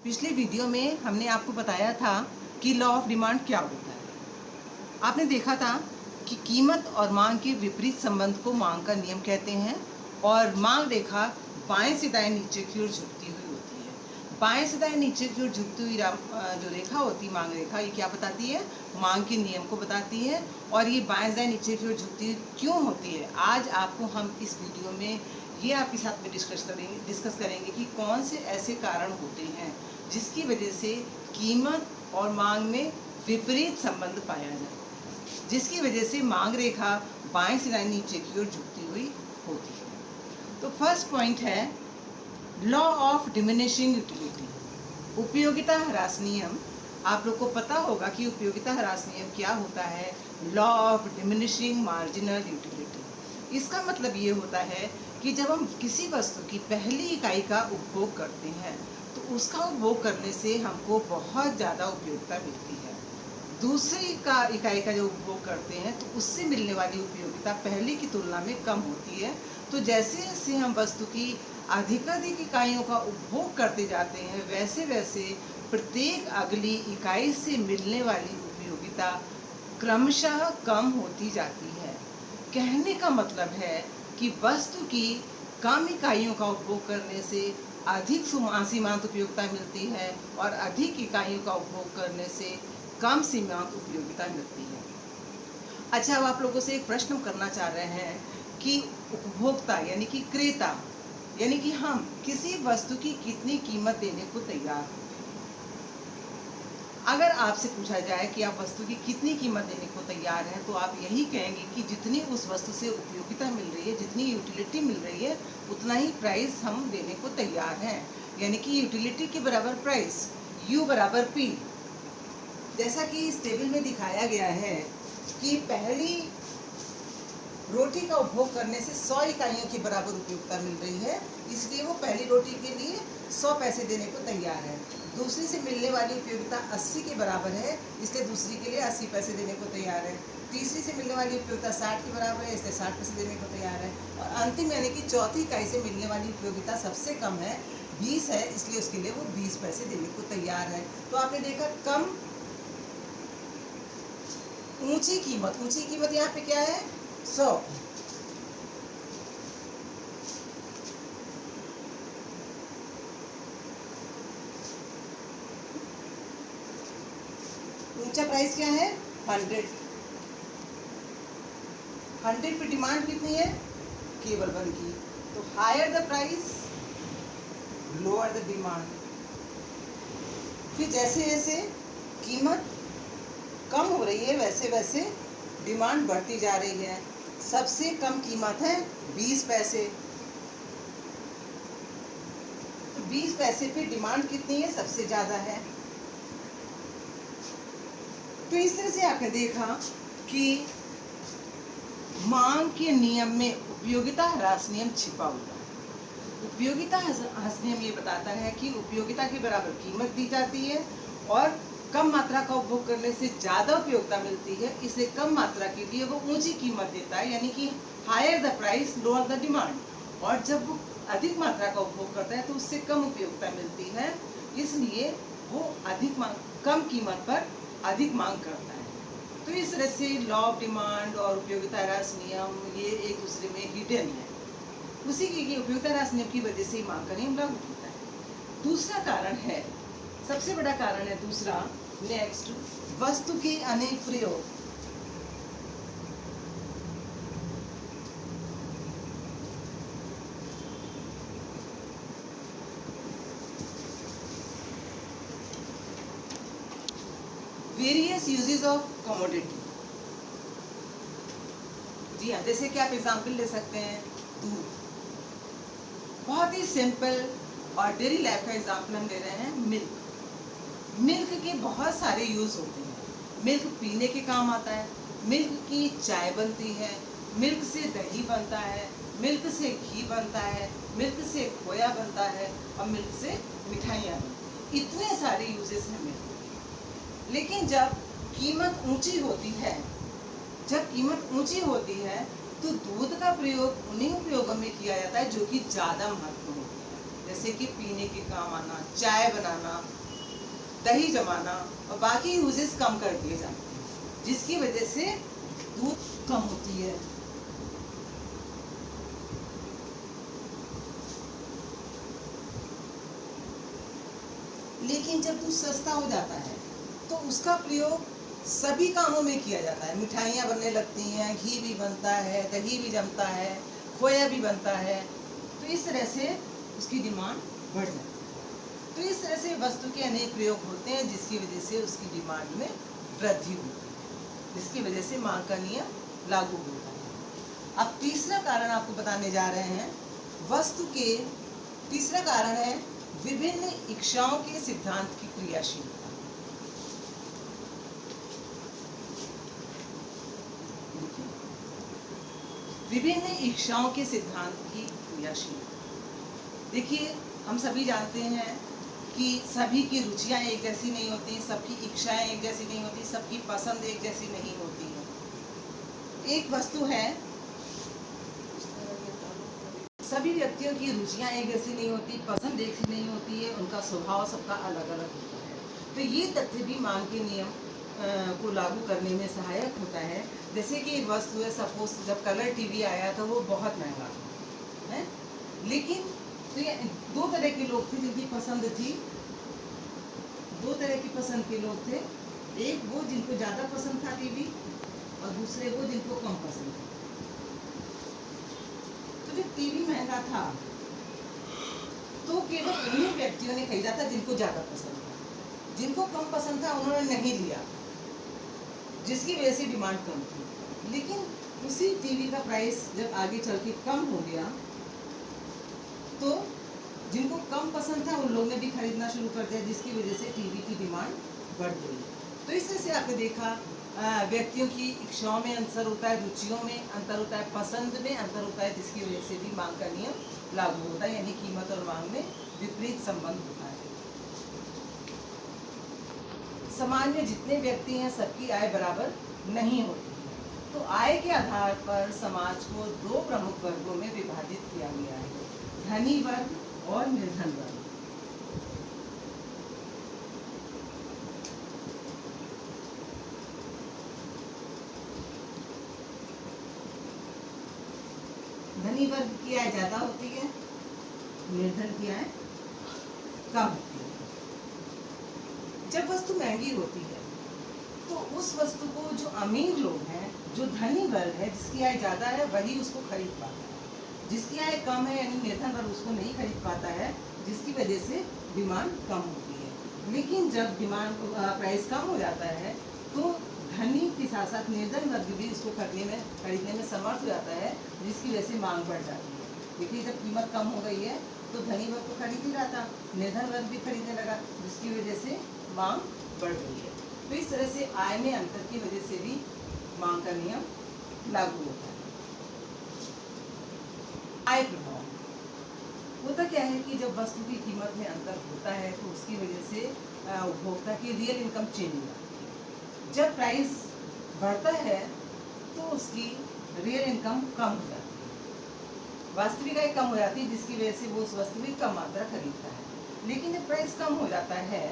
पिछले वीडियो में हमने आपको बताया था कि लॉ ऑफ डिमांड क्या होता है। आपने देखा था कि कीमत और मांग के विपरीत संबंध को मांग का नियम कहते हैं और मांग रेखा बाएं से दाएं नीचे की ओर झुकती हुई होती है। बाएं से दाएं नीचे की ओर झुकती हुई जो रेखा होती है मांग रेखा, ये क्या बताती है? मांग के नियम को बताती है। और ये बाएं से दाएं नीचे की ओर झुकती क्यों होती है, आज आपको हम इस वीडियो में ये आपके साथ में डिस्कस करेंगे कि कौन से ऐसे कारण होते हैं जिसकी वजह से कीमत और मांग में विपरीत संबंध पाया जाता है, जिसकी वजह से मांग रेखा बाएं से दाएं नीचे की ओर झुकती हुई होती है। तो फर्स्ट पॉइंट है लॉ ऑफ डिमिनिशिंग यूटिलिटी, उपयोगिता ह्रास नियम। आप लोग को पता होगा कि उपयोगिता ह्रास नियम क्या होता है। Law of diminishing marginal utility, इसका मतलब ये होता है कि जब हम किसी वस्तु की पहली इकाई का उपभोग करते हैं तो उसका उपभोग करने से हमको बहुत ज़्यादा उपयोगिता मिलती है। दूसरी इकाई का जो उपभोग करते हैं तो उससे मिलने वाली उपयोगिता पहली की तुलना में कम होती है। तो जैसे जैसे हम वस्तु की अधिकाधिक इकाइयों का उपभोग करते जाते हैं वैसे वैसे प्रत्येक अगली इकाई से मिलने वाली उपयोगिता क्रमशः कम होती जाती है। कहने का मतलब है कि वस्तु की कम इकाइयों का उपभोग करने से अधिक सीमांत उपयोगिता मिलती है और अधिक इकाइयों का उपभोग करने से कम सीमांत उपयोगिता मिलती है। अच्छा, अब आप लोगों से एक प्रश्न करना चाह रहे हैं कि उपभोक्ता यानी कि क्रेता यानी कि हम किसी वस्तु की कितनी कीमत देने को तैयार हैं। अगर आपसे पूछा जाए कि आप वस्तु की कितनी कीमत देने को तैयार हैं तो आप यही कहेंगे कि जितनी उस वस्तु से उपयोगिता मिल रही है, जितनी यूटिलिटी मिल रही है, उतना ही प्राइस हम देने को तैयार हैं। यानी कि यूटिलिटी के बराबर प्राइस, U बराबर P। जैसा कि इस टेबल में दिखाया गया है कि पहली रोटी का उपभोग करने से 100 इकाइयों के बराबर उपयोगिता मिल रही है, इसलिए वो पहली रोटी के लिए 100 पैसे देने को तैयार है। दूसरी से मिलने वाली उपयोगिता 80 के बराबर है, इसलिए दूसरी के लिए 80 पैसे देने को तैयार है। तीसरी से मिलने वाली उपयोगिता 60 के बराबर है, इसलिए 60 पैसे देने को तैयार है। और अंतिम यानी कि चौथी इकाई से मिलने वाली उपयोगिता सबसे कम है, 20 है, इसलिए उसके लिए वो 20 पैसे देने को तैयार है। तो आपने देखा कम ऊंची कीमत यहाँ पे क्या है? 100। ऊंचा प्राइस क्या है? 100। 100 पे डिमांड कितनी है? केवल 1 की। तो higher the price lower the demand. फिर जैसे जैसे कीमत कम हो रही है वैसे वैसे डिमांड बढ़ती जा रही है। सबसे कम कीमत है 20 पैसे। तो 20 पैसे पे डिमांड कितनी है? सबसे ज़्यादा है। तो इस तरह से आपने देखा कि मांग के नियम में उपयोगिता ह्रास नियम छिपा हुआ है। उपयोगिता ह्रास नियम ये बताता है कि उपयोगिता के बराबर कीमत दी जाती है और कम मात्रा का उपभोग करने से ज़्यादा उपयोगिता मिलती है, इसलिए कम मात्रा के लिए वो ऊंची कीमत देता है, यानी कि higher the price lower the demand. और जब वो अधिक मात्रा का उपभोग करता है तो उससे कम उपयोगिता मिलती है, इसलिए वो कम कीमत पर अधिक मांग करता है। तो इस तरह से लॉ ऑफ डिमांड और उपयोगिता ह्रास नियम ये एक दूसरे में हिडन है। उसी की उपयोगिता ह्रास नियम की वजह से मांग का नियम लागू होता है। दूसरा कारण है, सबसे बड़ा कारण है दूसरा, नेक्स्ट, वस्तु के अनेक प्रयोग। Various uses of commodity. जी हाँ, जैसे कि आप एग्जाम्पल ले सकते हैं दूध। बहुत ही सिंपल और डेली लाइफ का एग्जाम्पल हम ले रहे हैं मिल्क। मिल्क के बहुत सारे यूज़ होते हैं। मिल्क पीने के काम आता है, मिल्क की चाय बनती है, मिल्क से दही बनता है, मिल्क से घी बनता है, मिल्क से खोया बनता है और मिल्क से मिठाइयाँ बनती हैं। इतने सारे यूजेस हैं मिल्क के। लेकिन जब कीमत ऊंची होती है तो दूध का प्रयोग उन्हीं उपयोगों में किया जाता है जो कि ज़्यादा महत्वपूर्ण होते हैं। जैसे कि पीने के काम आना, चाय बनाना, दही जमाना और बाकी यूजेस कम कर दिए जाते हैं, जिसकी वजह से दूध कम होती है। लेकिन जब दूध सस्ता हो जाता है तो उसका प्रयोग सभी कामों में किया जाता है। मिठाइयाँ बनने लगती हैं, घी भी बनता है, दही भी जमता है, खोया भी बनता है, तो इस तरह से उसकी डिमांड बढ़ जाती है। तो इस तरह से वस्तु के अनेक प्रयोग होते हैं, जिसकी वजह से उसकी डिमांड में वृद्धि होती है, जिसकी वजह से मांग का नियम लागू होता है। अब तीसरा कारण आपको बताने जा रहे हैं वस्तु के। तीसरा कारण है विभिन्न इच्छाओं के सिद्धांत की क्रियाशीलता। विभिन्न इच्छाओं के सिद्धांत की क्रियाशीलता। देखिए, हम सभी जानते हैं कि सभी की रुचियां एक जैसी नहीं होती, सबकी इच्छाएं एक जैसी नहीं होती, सबकी पसंद एक जैसी नहीं होती है। एक वस्तु है, सभी व्यक्तियों की रुचियां एक जैसी नहीं होती, पसंद एक सी नहीं होती है, उनका स्वभाव सबका अलग अलग होता है। तो ये तथ्य भी मांग के नियम को लागू करने में सहायक होता है। जैसे कि एक वस्तु है, सपोज जब कलर टीवी आया तो वो बहुत महंगा था, है? लेकिन तो ये दो तरह के लोग थे जिनकी पसंद थी। दो तरह की पसंद के लोग थे, एक वो जिनको ज़्यादा पसंद था टीवी, और दूसरे वो जिनको कम पसंद था। तो जब टीवी महंगा था तो केवल उन्हीं व्यक्तियों ने खरीदा था जिनको ज़्यादा पसंद था। जिनको कम पसंद था उन्होंने नहीं लिया, जिसकी वजह से डिमांड कम थी। लेकिन उसी टीवी का प्राइस जब आगे चल के कम हो गया तो जिनको कम पसंद था उन लोगों ने भी खरीदना शुरू कर दिया, जिसकी वजह से टीवी की डिमांड बढ़ गई। तो इस तरह से आपने देखा व्यक्तियों की इच्छाओं में अंतर होता है, रुचियों में अंतर होता है, पसंद में अंतर होता है, जिसकी वजह से भी मांग का नियम लागू होता है, यानी कीमत और मांग में विपरीत संबंध होता है। समाज में जितने व्यक्ति हैं सबकी आय बराबर नहीं होती है। तो आय के आधार पर समाज को दो प्रमुख वर्गों में विभाजित किया गया है, धनी वर्ग और निर्धन वर्ग। धनी वर्ग की आय ज्यादा होती है, निर्धन की आय कम होती है। जब वस्तु महंगी होती है तो उस वस्तु को जो अमीर लोग हैं, जो धनी वर्ग है, जिसकी आय ज़्यादा है, वही उसको खरीद पाता है। जिसकी आय कम है यानी निर्धन वर्ग उसको नहीं खरीद पाता है, जिसकी वजह से डिमांड कम होती है। लेकिन जब डिमांड प्राइस कम हो जाता है तो धनी के साथ साथ निर्धन वर्ग भी उसको खरीदने में समर्थ हो जाता है, जिसकी वजह से मांग बढ़ जाती है। देखिए, जब कीमत कम हो गई है तो धनी वर्ग तो खरीद ही रहा था, निर्धन वर्ग भी खरीदने लगा, जिसकी वजह से मांग बढ़ गई है। तो इस तरह से आय में अंतर की वजह से भी मांग का नियम लागू होता है। आय प्रभाव होता क्या है कि जब वस्तु की कीमत में अंतर होता है तो उसकी वजह से उपभोक्ता की रियल इनकम चेंज हो जाती है। जब प्राइस बढ़ता है तो उसकी रियल इनकम कम हो जाती है, वास्तविक आय कम हो जाती है, जिसकी वजह से वो उस वस्तु की कम मात्रा खरीदता है। लेकिन जब प्राइस कम हो जाता है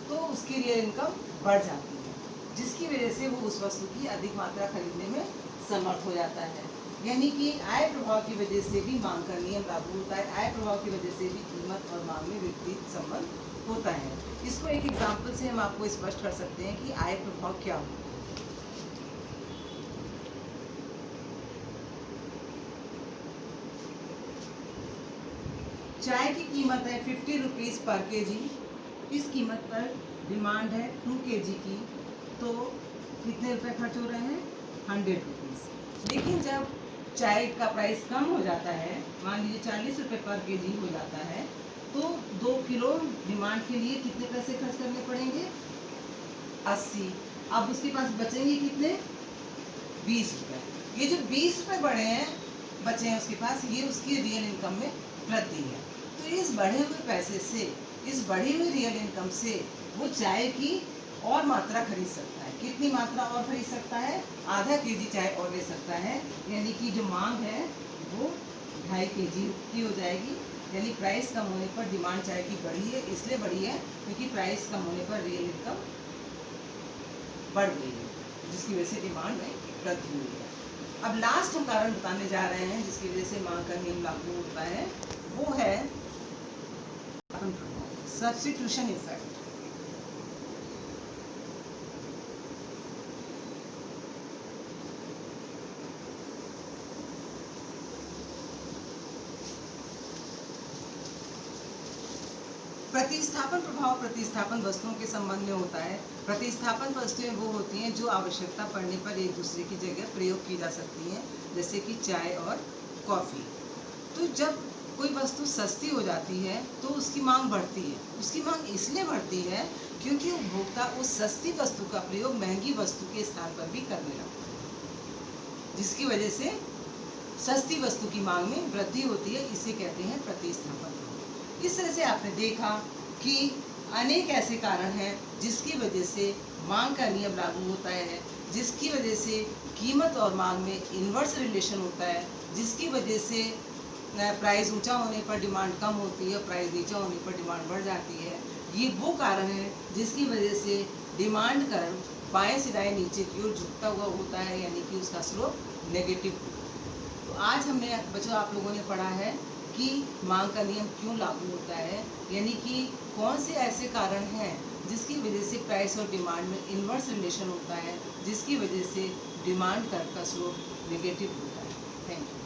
तो उसकी रियल इनकम बढ़ जाती है, जिसकी वजह से वो उस वस्तु की अधिक मात्रा खरीदने में समर्थ हो जाता है। यानी कि आय प्रभाव की वजह से भी मांग का नियम लागू होता है। आय प्रभाव की वजह से भी कीमत और मांग में विपरीत संबंध होता है। इसको एक एग्जाम्पल से हम आपको स्पष्ट कर सकते हैं कि आय प्रभाव क्या होता है। चाय की कीमत है 50 रुपीज़ पर केजी। इस कीमत पर डिमांड है 2 kg की, तो कितने रुपए खर्च हो रहे हैं? 100 रुपीज़। लेकिन जब चाय का प्राइस कम हो जाता है, मान लीजिए 40 रुपये पर केजी हो जाता है, तो 2 किलो डिमांड के लिए कितने पैसे खर्च करने पड़ेंगे? 80। अब उसके पास बचेंगे कितने? 20 रुपये। ये जो 20 रुपये बढ़े हैं, बचे हैं उसके पास, ये उसकी रियल इनकम में वृद्धि है। तो इस बढ़े हुए पैसे से, इस बढ़ी हुई रियल इनकम से वो चाय की और मात्रा खरीद सकता है। कितनी मात्रा और खरीद सकता है? आधा केजी चाय और ले सकता है, यानी कि जो मांग है वो 2.5 kg की हो जाएगी यानी प्राइस कम होने पर डिमांड चाय की बढ़ी है, इसलिए बढ़ी है क्योंकि प्राइस कम होने पर रियल इनकम बढ़ गई है, जिसकी वजह से डिमांड में वृद्धि हुई है। अब लास्ट हम कारण बताने जा रहे हैं जिसकी वजह से मांग का नियम लागू होता है, वो है सब्स्टिट्यूशन इफेक्ट। प्रतिस्थापन प्रभाव प्रतिस्थापन वस्तुओं के संबंध में होता है। प्रतिस्थापन वस्तुएं वो होती हैं जो आवश्यकता पड़ने पर एक दूसरे की जगह प्रयोग की जा सकती हैं, जैसे कि चाय और कॉफ़ी। तो जब कोई वस्तु सस्ती हो जाती है तो उसकी मांग बढ़ती है। उसकी मांग इसलिए बढ़ती है क्योंकि उपभोक्ता उस सस्ती वस्तु का प्रयोग महंगी वस्तु के स्थान पर भी करने लगता है, जिसकी वजह से सस्ती वस्तु की मांग में वृद्धि होती है। इसे कहते हैं प्रतिस्थापन। इस तरह से आपने देखा कि अनेक ऐसे कारण हैं जिसकी वजह से मांग का नियम लागू होता है, जिसकी वजह से कीमत और मांग में इन्वर्स रिलेशन होता है, जिसकी वजह से प्राइस ऊंचा होने पर डिमांड कम होती है, प्राइस नीचा होने पर डिमांड बढ़ जाती है। ये वो कारण है जिसकी वजह से डिमांड कर्व बाएं से दाएं नीचे की ओर झुकता हुआ होता है, यानी कि उसका स्लोप नेगेटिव होता है। तो आज हमने बच्चों आप लोगों ने पढ़ा है कि मांग का नियम क्यों लागू होता है, यानी कि कौन से ऐसे कारण हैं जिसकी वजह से प्राइस और डिमांड में इन्वर्स रिलेशन होता है, जिसकी वजह से डिमांड कर्व का स्लोप नेगेटिव होता है। Thank you.